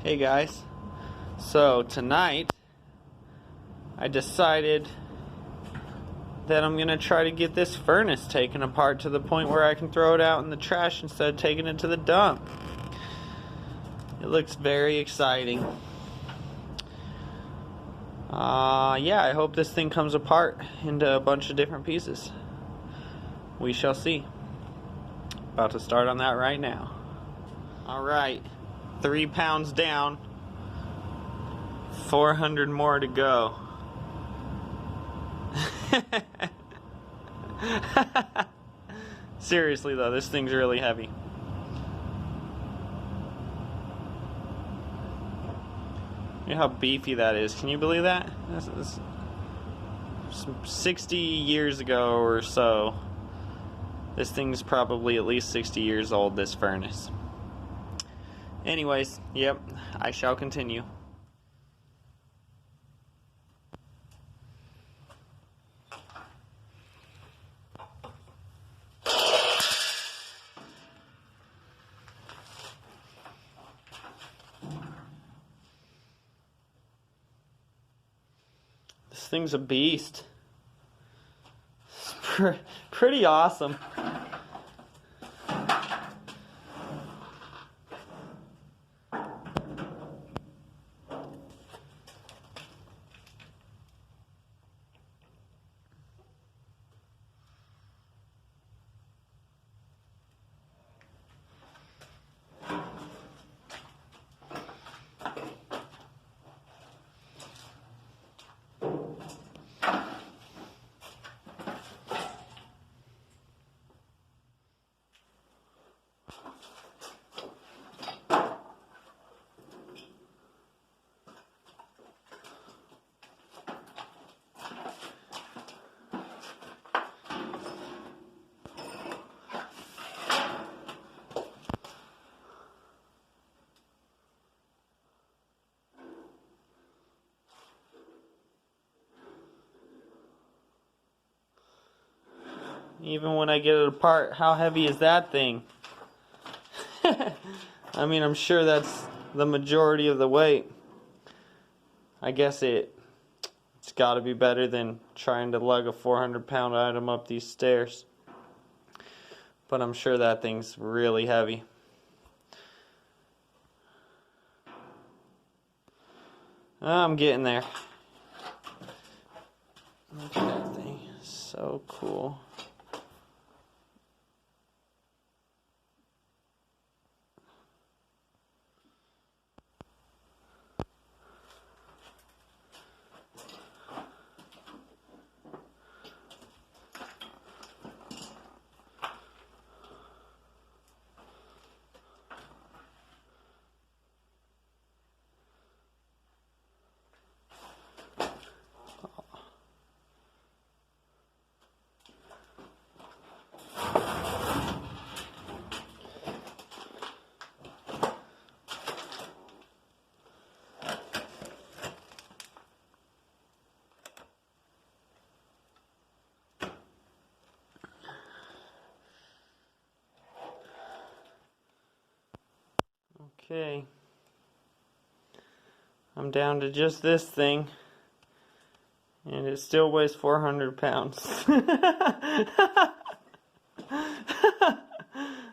Hey guys, so tonight I decided that I'm gonna try to get this furnace taken apart to the point where I can throw it out in the trash instead of taking it to the dump. It looks very exciting. Yeah, I hope this thing comes apart into a bunch of different pieces. We shall see. About to start on that right now. Alright, 3 pounds down, 400 more to go. Seriously though, this thing's really heavy. Look how beefy that is. Can you believe that? That's 60 years ago or so. This thing's probably at least 60 years old, this furnace. Anyways, yep, I shall continue. This thing's a beast. It's pretty awesome. Even when I get it apart, how heavy is that thing? I mean, I'm sure that's the majority of the weight. I guess it's got to be better than trying to lug a 400-pound item up these stairs. But I'm sure that thing's really heavy. I'm getting there. Look at that thing. So cool. Okay, I'm down to just this thing, and it still weighs 400 pounds.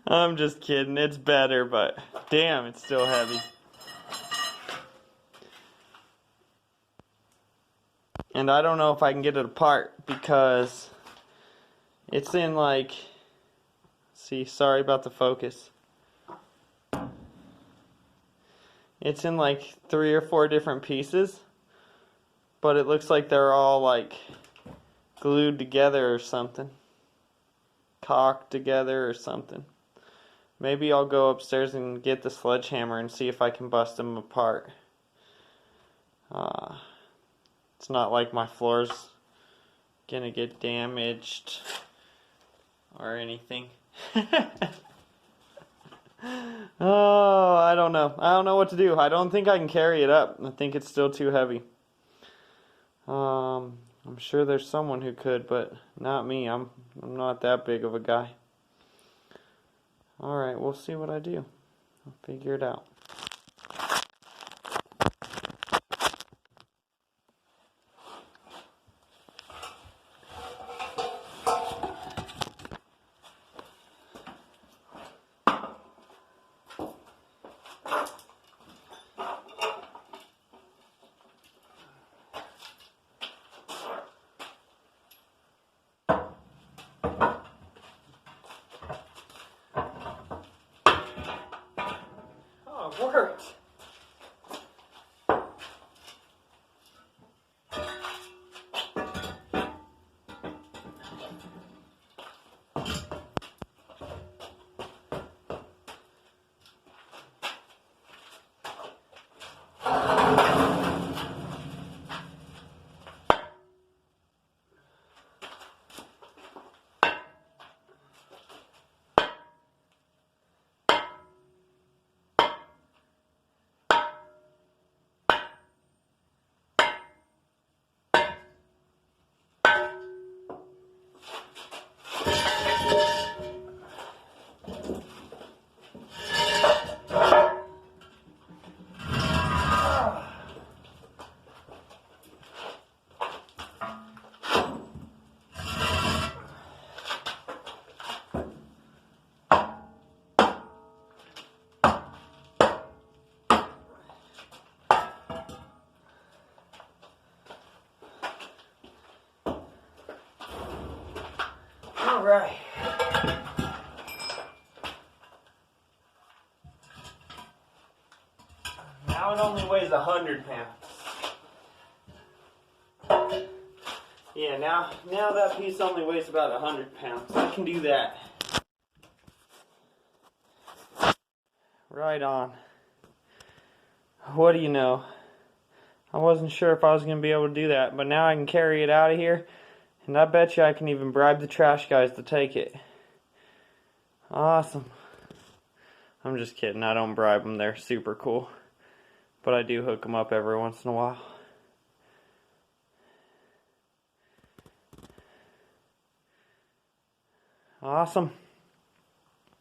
I'm just kidding, it's better, but damn, it's still heavy. And I don't know if I can get it apart because it's in like, see, sorry about the focus. It's in like 3 or 4 different pieces, but it looks like they're all like glued together or something. Caulked together or something. Maybe I'll go upstairs and get the sledgehammer and see if I can bust them apart. It's not like my floor's gonna get damaged or anything. Oh, I don't know. I don't know what to do. I don't think I can carry it up. I think it's still too heavy. I'm sure there's someone who could, but not me. I'm not that big of a guy. Alright, we'll see what I do. I'll figure it out. works. All right. Now it only weighs 100 pounds. Yeah, now that piece only weighs about 100 pounds. I can do that. Right on. What do you know? I wasn't sure if I was going to be able to do that, but now I can carry it out of here, and I bet you I can even bribe the trash guys to take it. Awesome. I'm just kidding. I don't bribe them. They're super cool. But I do hook them up every once in a while. Awesome.